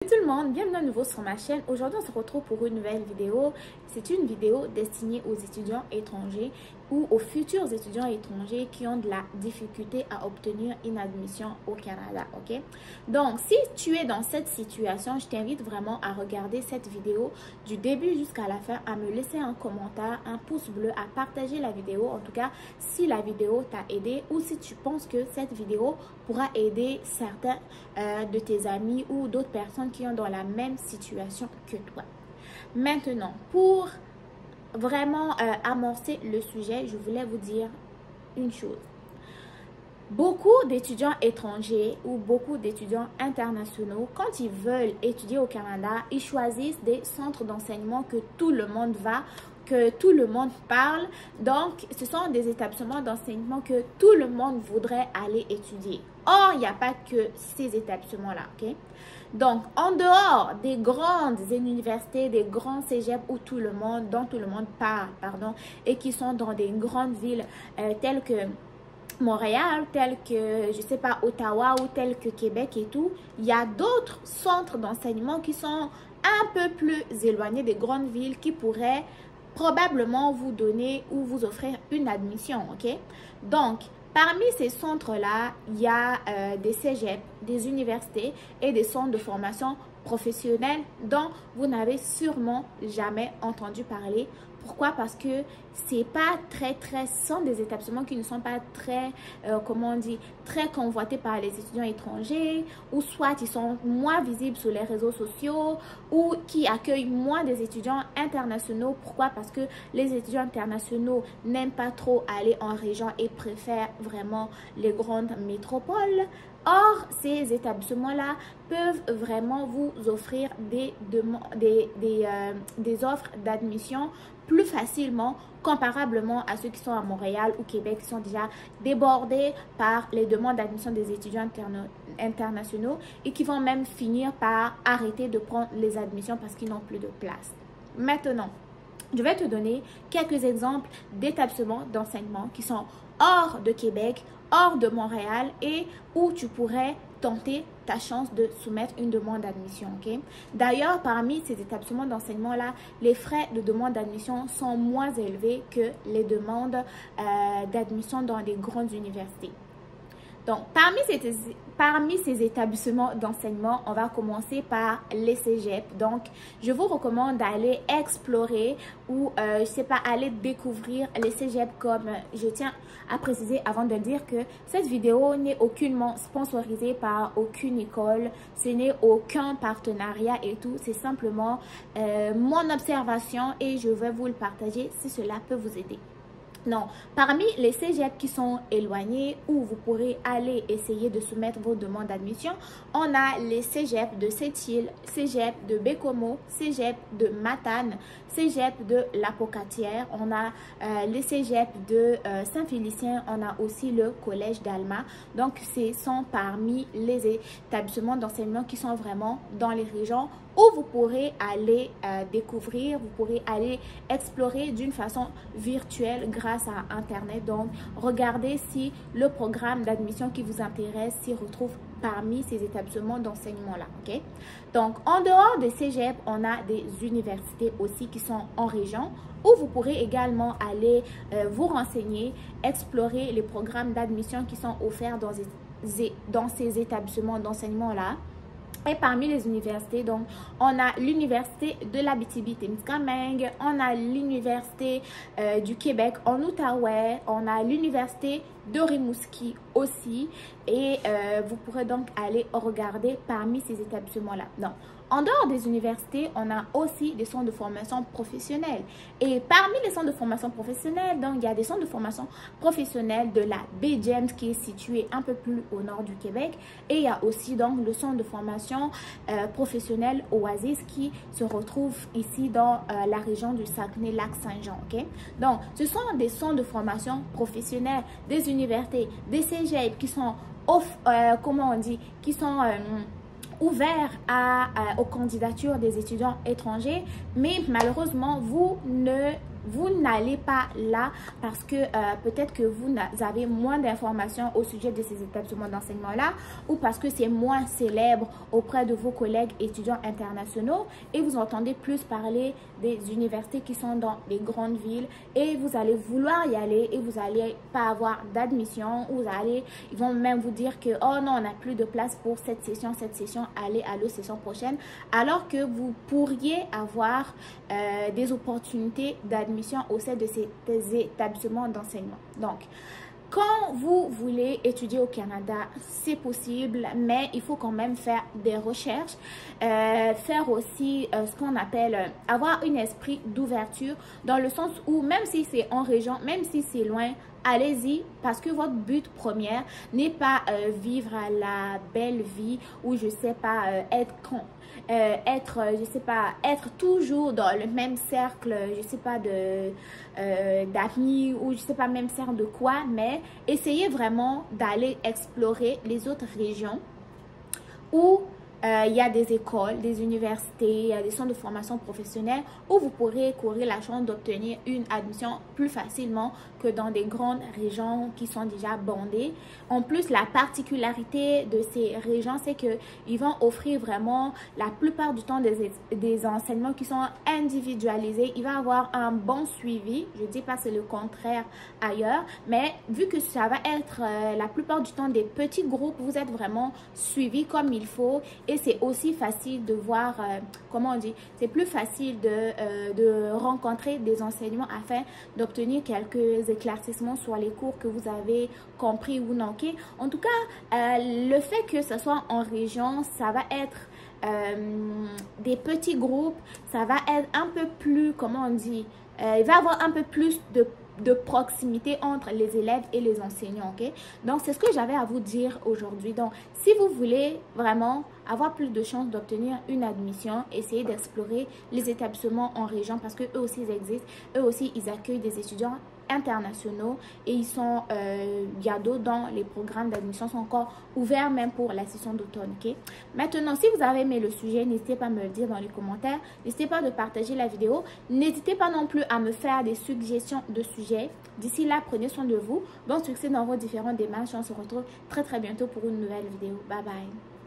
Salut tout le monde, bienvenue à nouveau sur ma chaîne. Aujourd'hui on se retrouve pour une nouvelle vidéo. C'est une vidéo destinée aux étudiants étrangers ou aux futurs étudiants étrangers qui ont de la difficulté à obtenir une admission au Canada, ok? Donc si tu es dans cette situation, je t'invite vraiment à regarder cette vidéo du début jusqu'à la fin, à me laisser un commentaire, un pouce bleu, à partager la vidéo, en tout cas si la vidéo t'a aidé ou si tu penses que cette vidéo pourra aider certains de tes amis ou d'autres personnes qui sont dans la même situation que toi. Maintenant, pour vraiment amorcer le sujet, je voulais vous dire une chose. Beaucoup d'étudiants étrangers ou beaucoup d'étudiants internationaux, quand ils veulent étudier au Canada, ils choisissent des centres d'enseignement que tout le monde va, que tout le monde parle. Donc, ce sont des établissements d'enseignement que tout le monde voudrait aller étudier. Or, il n'y a pas que ces établissements-là, ok? Donc, en dehors des grandes universités, des grands cégeps où tout le monde, dont tout le monde parle, pardon, et qui sont dans des grandes villes telles que Montréal, telles que, je sais pas, Ottawa ou telles que Québec et tout, il y a d'autres centres d'enseignement qui sont un peu plus éloignés des grandes villes qui pourraient probablement vous donner ou vous offrir une admission, ok? Donc, parmi ces centres-là, il y a des cégeps, des universités et des centres de formation professionnelle dont vous n'avez sûrement jamais entendu parler. Pourquoi? Parce que c'est pas ce sont des établissements qui ne sont pas très, comment on dit, très convoités par les étudiants étrangers, ou soit ils sont moins visibles sur les réseaux sociaux, ou qui accueillent moins des étudiants internationaux. Pourquoi? Parce que les étudiants internationaux n'aiment pas trop aller en région et préfèrent vraiment les grandes métropoles. Or, ces établissements-là peuvent vraiment vous offrir des offres d'admission plus facilement comparablement à ceux qui sont à Montréal ou Québec qui sont déjà débordés par les demandes d'admission des étudiants internationaux et qui vont même finir par arrêter de prendre les admissions parce qu'ils n'ont plus de place. Maintenant, je vais te donner quelques exemples d'établissements d'enseignement qui sont hors de Québec, hors de Montréal et où tu pourrais tenter ta chance de soumettre une demande d'admission, ok? D'ailleurs, parmi ces établissements d'enseignement-là, les frais de demande d'admission sont moins élevés que les demandes d'admission dans les grandes universités. Donc, parmi ces établissements d'enseignement, on va commencer par les cégeps. Donc, je vous recommande d'aller explorer ou, je sais pas, aller découvrir les cégeps comme, je tiens à préciser avant de dire que cette vidéo n'est aucunement sponsorisée par aucune école. Ce n'est aucun partenariat et tout. C'est simplement mon observation et je vais vous le partager si cela peut vous aider. Non, parmi les cégeps qui sont éloignés où vous pourrez aller essayer de soumettre vos demandes d'admission, on a les cégeps de Sept-Îles, cégep de Bécomo, cégep de Matane, cégep de La Pocatière, on a les cégeps de Saint-Félicien, on a aussi le collège d'Alma. Donc, ce sont parmi les établissements d'enseignement qui sont vraiment dans les régions où vous pourrez aller découvrir, vous pourrez aller explorer d'une façon virtuelle grâce à Internet. Donc, regardez si le programme d'admission qui vous intéresse s'y retrouve parmi ces établissements d'enseignement-là, ok? Donc, en dehors de cégep, on a des universités aussi qui sont en région où vous pourrez également aller vous renseigner, explorer les programmes d'admission qui sont offerts dans ces établissements d'enseignement-là. Et parmi les universités, donc, on a l'université de l'Abitibi-Témiscamingue, on a l'université du Québec en Outaouais, on a l'université de Rimouski aussi. Et vous pourrez donc aller regarder parmi ces établissements-là. Donc, en dehors des universités, on a aussi des centres de formation professionnelle. Et parmi les centres de formation professionnelle, donc, il y a des centres de formation professionnelle de la BGEMS qui est situé un peu plus au nord du Québec. Et il y a aussi donc le centre de formation professionnelle Oasis qui se retrouve ici dans la région du Saguenay-Lac-Saint-Jean. Okay? Donc, ce sont des centres de formation professionnelle, des universités, des cégeps qui sont comment on dit, qui sont ouverts aux candidatures des étudiants étrangers, mais malheureusement, vous ne vous n'allez pas là parce que peut-être que vous avez moins d'informations au sujet de ces établissements d'enseignement-là ou parce que c'est moins célèbre auprès de vos collègues étudiants internationaux et vous entendez plus parler des universités qui sont dans les grandes villes et vous allez vouloir y aller et vous n'allez pas avoir d'admission ou ils vont même vous dire que oh non, on n'a plus de place pour cette session, allez à l'autre session prochaine, alors que vous pourriez avoir des opportunités d'admission au sein de ces établissements d'enseignement. Donc, quand vous voulez étudier au Canada, c'est possible, mais il faut quand même faire des recherches, faire aussi ce qu'on appelle avoir un esprit d'ouverture, dans le sens où même si c'est en région, même si c'est loin, allez-y, parce que votre but premier n'est pas vivre la belle vie ou je sais pas être toujours dans le même cercle, je sais pas d'amis ou je sais pas même cercle de quoi, mais essayez vraiment d'aller explorer les autres régions où il y a des écoles, des universités, des centres de formation professionnelle où vous pourrez courir la chance d'obtenir une admission plus facilement que dans des grandes régions qui sont déjà bondées. En plus, la particularité de ces régions, c'est qu'ils vont offrir vraiment la plupart du temps des enseignements qui sont individualisés. Il va y avoir un bon suivi. Je ne dis pas que c'est le contraire ailleurs, mais vu que ça va être la plupart du temps des petits groupes, vous êtes vraiment suivi comme il faut. Et c'est aussi facile de voir, comment on dit, c'est plus facile de rencontrer des enseignements afin d'obtenir quelques éclaircissements sur les cours que vous avez compris ou non. Okay? En tout cas, le fait que ce soit en région, ça va être des petits groupes, ça va être un peu plus, comment on dit, il va y avoir un peu plus de proximité entre les élèves et les enseignants, ok? Donc, c'est ce que j'avais à vous dire aujourd'hui. Donc, si vous voulez vraiment avoir plus de chances d'obtenir une admission, essayez d'explorer les établissements en région parce que eux aussi, ils existent. Eux aussi, ils accueillent des étudiants internationaux et ils sont, il y a d'autres dans les programmes d'admission sont encore ouverts même pour la session d'automne, ok? Maintenant, si vous avez aimé le sujet, n'hésitez pas à me le dire dans les commentaires. N'hésitez pas de partager la vidéo. N'hésitez pas non plus à me faire des suggestions de sujets. D'ici là, prenez soin de vous. Bon succès dans vos différentes démarches. On se retrouve très bientôt pour une nouvelle vidéo. Bye bye.